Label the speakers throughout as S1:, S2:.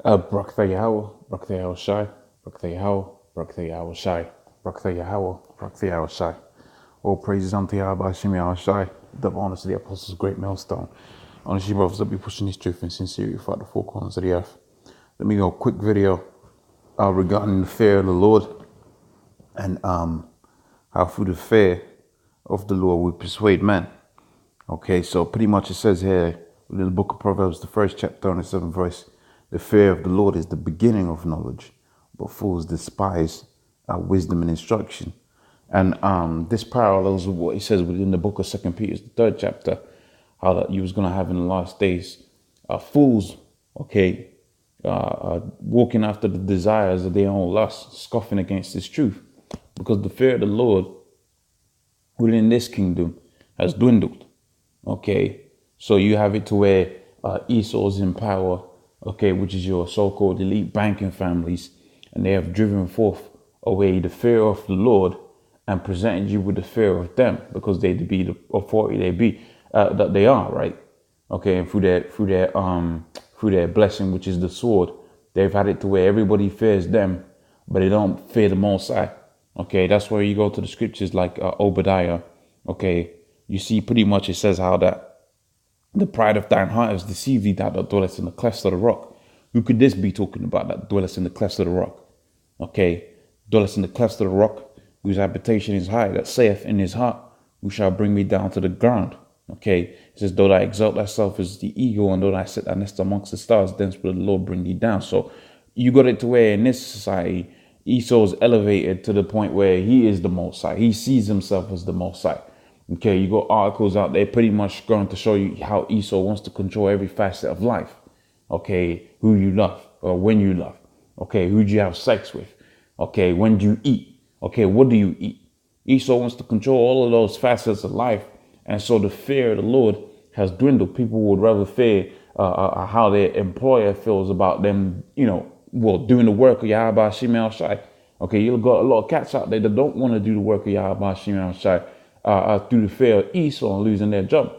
S1: Brakta Yahweh, Brakta Yahweh Shai, Brakta Yahweh, Brakta Yahweh Shai, Brakta Yahweh, Brakta Yahweh Shai. All praises unto Yahweh Hashem Yahweh Shai, double honors to the apostles, great millstone. Honestly, brothers, that be pushing this truth in sincerity throughout the four corners of the earth. Let me go a quick video regarding the fear of the Lord and how through the fear of the Lord we persuade men. Okay, so pretty much it says here in the book of Proverbs, the first chapter and the 7th verse, the fear of the Lord is the beginning of knowledge, but fools despise wisdom and instruction. And this parallels with what he says within the book of 2 Peter, the 3rd chapter, how that you was going to have in the last days fools, okay, walking after the desires of their own lust, scoffing against this truth, because the fear of the Lord within this kingdom has dwindled. Okay, so you have it to where Esau's in power, okay, which is your so-called elite banking families, and they have driven forth away the fear of the Lord and presented you with the fear of them, because they be the authority that they are, right? Okay, and through their blessing, which is the sword, they've had it to where everybody fears them, but they don't fear the Most High. Okay, that's where you go to the scriptures like Obadiah. Okay, you see pretty much it says how that the pride of thine heart has deceived thee, that dwellest in the clefts of the rock. Who could this be talking about, that dwellest in the clefts of the rock? Okay, dwellest in the clefts of the rock, whose habitation is high, that saith in his heart, who shall bring me down to the ground? Okay, it says, though thou exalt thyself as the eagle, and though thou set thy nest amongst the stars, thence will the Lord bring thee down. So you got it to where in this society, Esau's elevated to the point where he is the Most High. He sees himself as the Most High. Okay, you got articles out there pretty much going to show you how Esau wants to control every facet of life. Okay, who you love or when you love. Okay, who do you have sex with? Okay, when do you eat? Okay, what do you eat? Esau wants to control all of those facets of life. And so the fear of the Lord has dwindled. People would rather fear how their employer feels about them, doing the work of Yahweh Hashem El Shai. Okay, you've got a lot of cats out there that don't want to do the work of Yahweh Hashem El Shai through the fear of Esau and losing their job.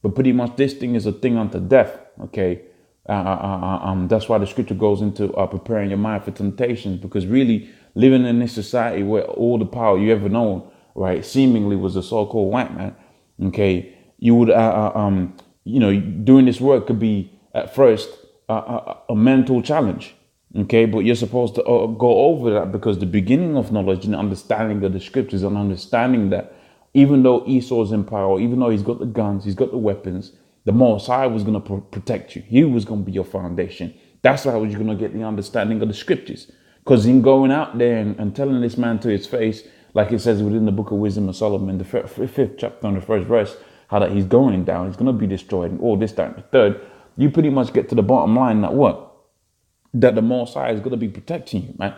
S1: But pretty much this thing is a thing unto death. Okay, that's why the scripture goes into preparing your mind for temptations, because really living in this society where all the power you ever known, right, seemingly was a so-called white man. Okay, you would, doing this work could be at first a mental challenge. Okay, but you're supposed to go over that, because the beginning of knowledge and understanding of the scriptures and understanding that even though Esau's in power, even though he's got the guns, he's got the weapons, the Most High was going to protect you. He was going to be your foundation. That's how you're going to get the understanding of the scriptures. Because in going out there and telling this man to his face, like it says within the book of Wisdom of Solomon, the 5th chapter and the 1st verse, how that he's going down, he's going to be destroyed, and all this, that, and the third, you pretty much get to the bottom line that what? That the Most High is going to be protecting you, man.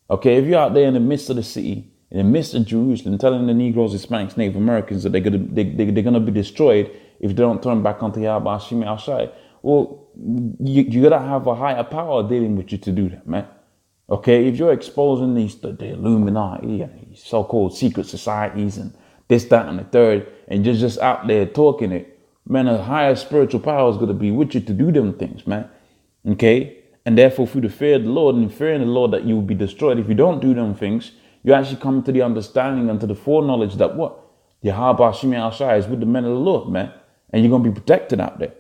S1: Okay, if you're out there in the midst of the city, in the midst of Jerusalem, telling the Negroes, Hispanics, Native Americans that they're gonna be destroyed if they don't turn back onto Yahweh Hashem El Shai, well, you gotta have a higher power dealing with you to do that, man. Okay, if you're exposing the Illuminati and these so-called secret societies and this, that, and the third, and you're just out there talking it, man, a higher spiritual power is gonna be with you to do them things, man. Okay, and therefore through the fear of the Lord and fearing the Lord that you will be destroyed if you don't do them things, you actually come to the understanding and to the foreknowledge that what? Yahweh Hashem El Shai is with the men of the Lord, man. And you're going to be protected out there.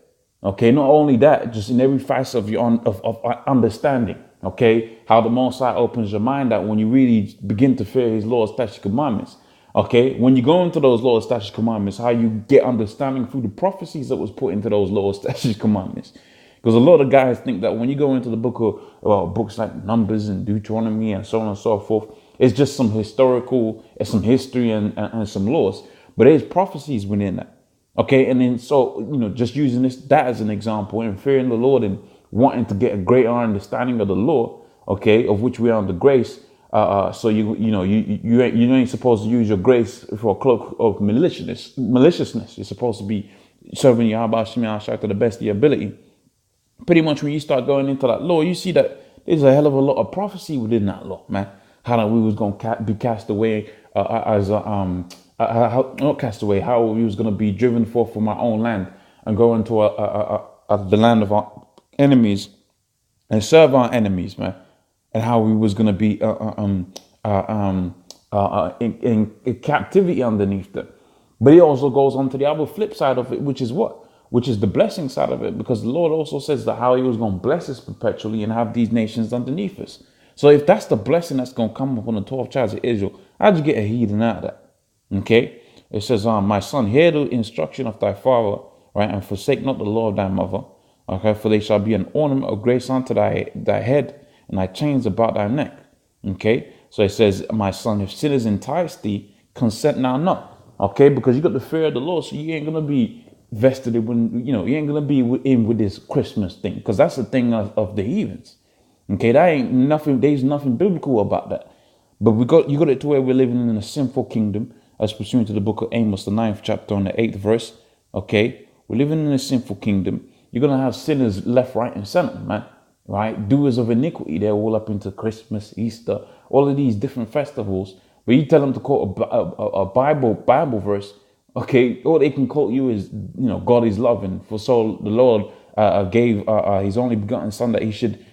S1: Okay, not only that, just in every facet of your of understanding. Okay, how the Most High opens your mind out when you really begin to fear his laws, statutes, commandments. Okay, when you go into those laws, statutes, commandments, how you get understanding through the prophecies that was put into those laws, statutes, commandments. Because a lot of guys think that when you go into the books like Numbers and Deuteronomy and so on and so forth, it's just some historical, some history and some laws. But there's prophecies within that. Okay, and then so, just using that as an example and fearing the Lord and wanting to get a greater understanding of the law, okay, of which we are under grace. So you ain't supposed to use your grace for a cloak of maliciousness. You're supposed to be serving Yahweh Hashem El Shai to the best of your ability. Pretty much when you start going into that law, you see that there's a hell of a lot of prophecy within that law, man. How that we was going to be cast away not cast away, how we was going to be driven forth from our own land and go into the land of our enemies and serve our enemies, man, and how we was gonna be in captivity underneath them. But he also goes on to the other flip side of it, which is what? Which is the blessing side of it, because the Lord also says that how he was going to bless us perpetually and have these nations underneath us. So if that's the blessing that's going to come upon the 12 tribes of Israel, how'd you get a heathen out of that? Okay? It says, my son, hear the instruction of thy father, right? And forsake not the law of thy mother. Okay? For they shall be an ornament of grace unto thy head, and thy chains about thy neck. Okay? So it says, my son, if sinners entice thee, consent now not. Okay? Because you got the fear of the Lord, so you ain't going to be vested in, when, you ain't going to be in with this Christmas thing. Because that's the thing of the heathens. Okay? That ain't nothing, there's nothing biblical about that. But you got it to where we're living in a sinful kingdom, as pursuant to the book of Amos, the 9th chapter and the 8th verse. Okay? We're living in a sinful kingdom. You're going to have sinners left, right, and center, man. Right? Doers of iniquity. They're all up into Christmas, Easter, all of these different festivals. But you tell them to quote a Bible verse. Okay, all they can quote you is, God is loving. For so the Lord gave his only begotten son that he should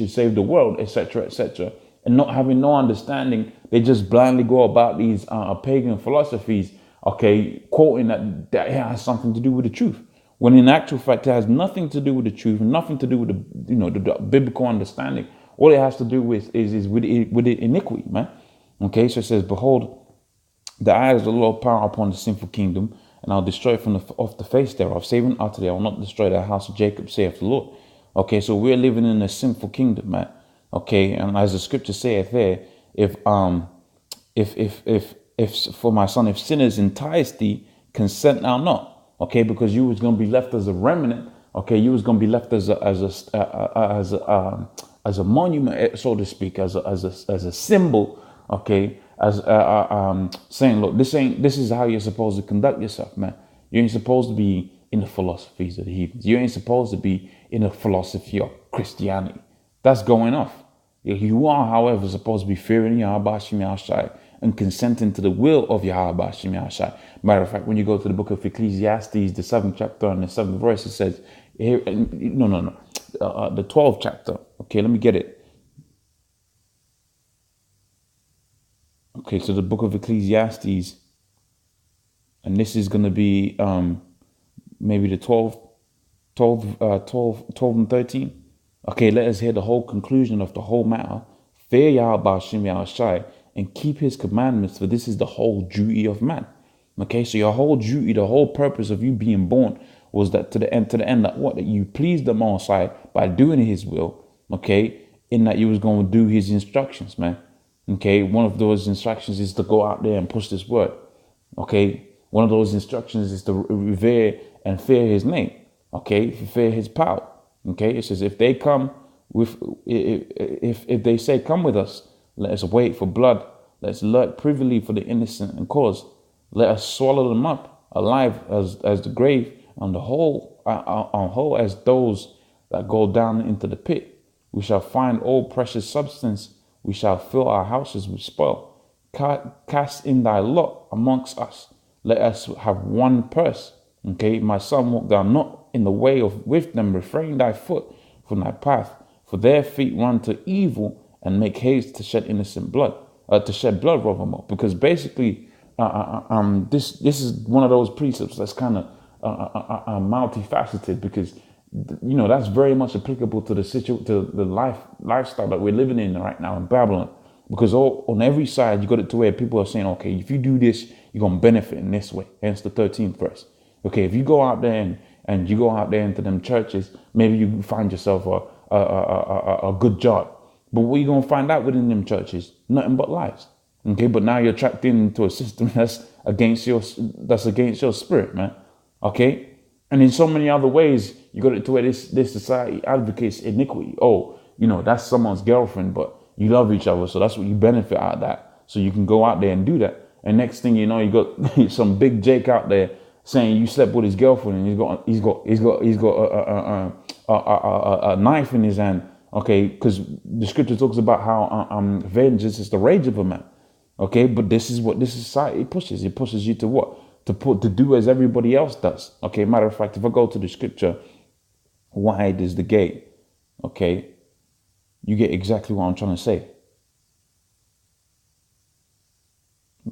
S1: save the world, etc., etc. And not having no understanding, they just blindly go about these pagan philosophies, okay, quoting that it has something to do with the truth. When in actual fact, it has nothing to do with the truth, nothing to do with the biblical understanding. All it has to do with is with iniquity, man. Okay, so it says, behold, the eye of the Lord power upon the sinful kingdom, and I'll destroy it from off the face thereof, saving utterly, I will not destroy the house of Jacob, saith the Lord. Okay, so we're living in a sinful kingdom, man. Okay, and as the scripture saith there, if for my son, if sinners entice thee, consent thou not. Okay, because you was going to be left as a remnant. Okay, you was going to be left as a monument, so to speak, as a symbol. Okay, as saying, look, this is how you're supposed to conduct yourself, man. You ain't supposed to be in the philosophies of the heathens. You ain't supposed to be in the philosophy of Christianity. That's going off. You are, however, supposed to be fearing Yahweh Shai and consenting to the will of Yahweh Shai. Matter of fact, when you go to the book of Ecclesiastes, the 7th chapter and the 7th verse, it says, the 12th chapter. Okay, let me get it. Okay, so the book of Ecclesiastes, and this is going to be maybe the 12 and 13. Okay, let us hear the whole conclusion of the whole matter. Fear Yahweh Shai and keep his commandments, for this is the whole duty of man. Okay, so your whole duty, the whole purpose of you being born was that to the end that what? That you please the Most High by doing his will, okay, in that you was going to do his instructions, man. Okay, one of those instructions is to go out there and push this word. Okay, one of those instructions is to revere and fear his name. Okay, fear his power. Okay, it says if they come with, if they say come with us, let us wait for blood. Let's lurk privily for the innocent and cause. Let us swallow them up alive as the grave, and whole as those that go down into the pit. We shall find all precious substance. We shall fill our houses with spoil. Cast in thy lot amongst us. Let us have one purse. Okay, my son, walk thou not in the way with them. Refrain thy foot from thy path. For their feet run to evil and make haste to shed innocent blood. To shed blood rather more. Because basically, this is one of those precepts that's kind of multifaceted, because that's very much applicable to the lifestyle that we're living in right now in Babylon. Because on every side you got it to where people are saying, okay, if you do this, you're gonna benefit in this way. Hence the 13th verse. Okay, if you go out there and you go out there into them churches, maybe you find yourself a good job. But what you gonna find out within them churches? Nothing but lies. Okay, but now you're trapped into a system that's against your spirit, man. Okay, and in so many other ways, you got it to where this society advocates iniquity. Oh, that's someone's girlfriend, but you love each other, so that's what you benefit out of that. So you can go out there and do that. And next thing you know, you got some big Jake out there saying you slept with his girlfriend, and he's got a knife in his hand. Okay, because the scripture talks about how vengeance is the rage of a man. Okay, but this is what this society pushes. It pushes you to what? To do as everybody else does. Okay, matter of fact, if I go to the scripture, wide is the gate. okay, you get exactly what I'm trying to say.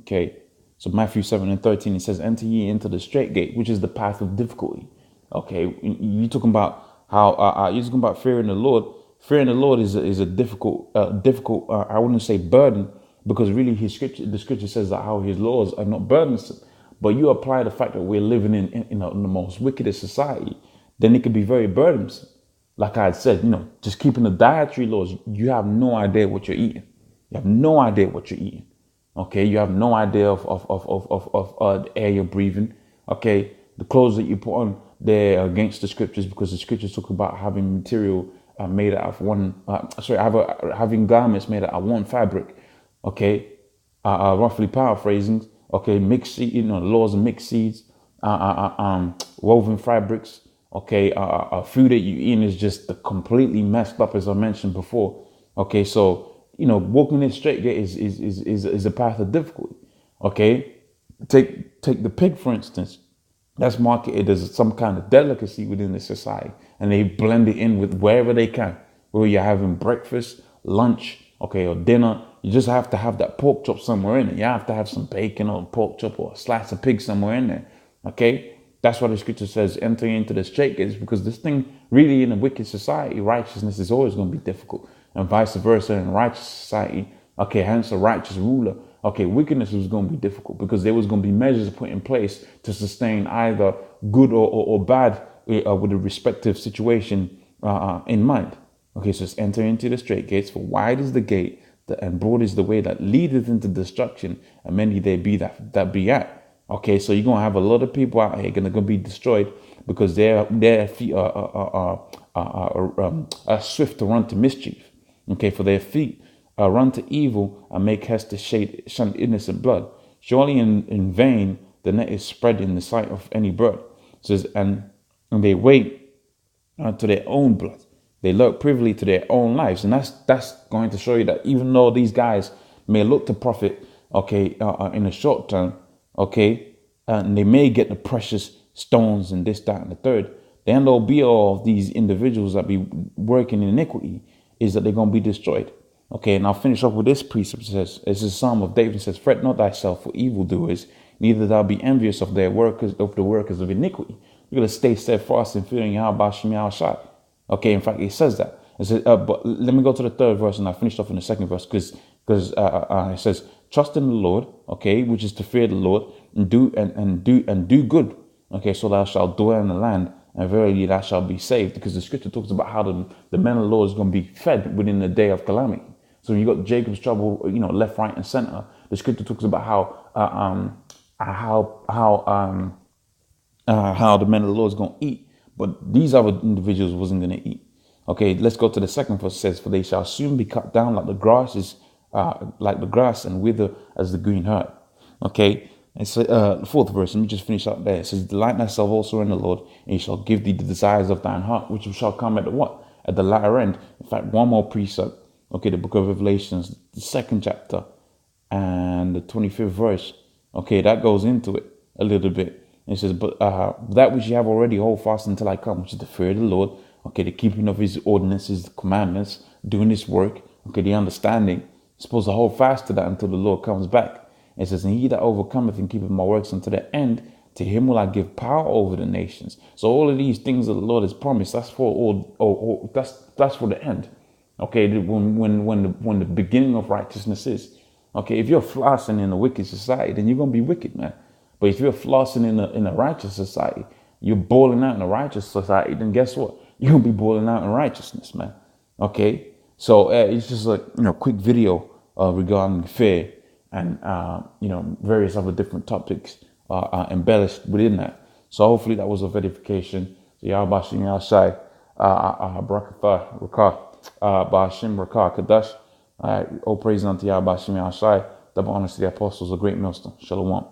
S1: Okay, so Matthew 7:13, it says, enter ye into the straight gate, which is the path of difficulty. Okay, you talking about how you're talking about fearing the Lord. Fearing the Lord is a difficult, I wouldn't say burden, because really the scripture says that how his laws are not burdensome. But you apply the fact that we're living in the most wickedest society, then it could be very burdensome. Like I had said, just keeping the dietary laws, you have no idea what you're eating. You have no idea what you're eating. Okay, you have no idea of the air you're breathing. Okay, the clothes that you put on, they're against the scriptures, because the scriptures talk about having material made out of one. Having garments made out of one fabric. Okay, roughly paraphrasing. Okay, mixed seed, laws of mixed seeds, woven fabrics. Okay, food that you eat is just completely messed up, as I mentioned before. Okay, so walking this straight gate is a path of difficulty. Okay, take the pig for instance. That's marketed as some kind of delicacy within the society, and they blend it in with wherever they can. Whether you're having breakfast, lunch, okay, or dinner, you just have to have that pork chop somewhere in it. You have to have some bacon or pork chop or a slice of pig somewhere in there. Okay, that's why the scripture says entering into the straight gates, because this thing really in a wicked society, righteousness is always going to be difficult. And vice versa in a righteous society, okay, hence a righteous ruler, okay, wickedness was going to be difficult, because there was going to be measures put in place to sustain either good or bad with the respective situation in mind. Okay, so it's enter into the straight gates, for wide is the gate and broad is the way that leadeth into destruction, and many there be that be at. Okay, so you're going to have a lot of people out here going to be destroyed, because their feet are swift to run to mischief. Okay, for their feet run to evil and make haste to shun innocent blood. Surely in vain the net is spread in the sight of any bird. It says, and they wait to their own blood. They lurk privily to their own lives. And that's going to show you that even though these guys may look to profit, okay, in the short term, okay, and they may get the precious stones and this, that, and the third, the end all be all of these individuals that be working in iniquity is that they're going to be destroyed. Okay, and I'll finish off with this precept. It says, it's a Psalm of David. It says, fret not thyself for evildoers, neither thou be envious of the workers of iniquity. You're going to stay steadfast in fearing Yahweh Shem Yahushai. Okay, in fact, it says that. It says, but let me go to the third verse, and I finished off in the second verse, because it says, trust in the Lord, okay, which is to fear the Lord, and do good. Okay, so thou shalt dwell in the land, and verily thou shalt be saved, because the scripture talks about how the men of the Lord is going to be fed within the day of calamity. So when you got Jacob's trouble, left, right, and center, the scripture talks about how the men of the Lord is going to eat, but these other individuals wasn't going to eat. Okay, let's go to the second verse. It says, for they shall soon be cut down like the grass, and wither as the green herb. Okay, and so the fourth verse, let me just finish up there. It says, delight thyself also in the Lord, and he shall give thee the desires of thine heart, which shall come at the what? At the latter end. In fact, one more precept. Okay, the book of Revelations, the 2nd chapter and the 25th verse. Okay, that goes into it a little bit. It says, but that which you have already hold fast until I come, which is the fear of the Lord. Okay, the keeping of his ordinances, the commandments, doing his work. Okay, the understanding. You're supposed to hold fast to that until the Lord comes back. It says, and he that overcometh and keepeth my works unto the end, to him will I give power over the nations. So all of these things that the Lord has promised, that's for that's for the end. Okay, when the beginning of righteousness is. Okay, if you're flossing in a wicked society, then you're gonna be wicked, man. But if you're flossing in a righteous society, you're boiling out in a righteous society, then guess what? You're gonna be boiling out in righteousness, man. Okay, so it's just a quick video regarding fear and various other different topics embellished within that. So hopefully that was a verification. So Yahweh Shem Yahushai, Barakatah, Rakah, Ba'ashim, Rakah, Kadash. All praise unto Yahweh Shem Yahushai. Double honors to the apostles of Great Millstone. Shalom.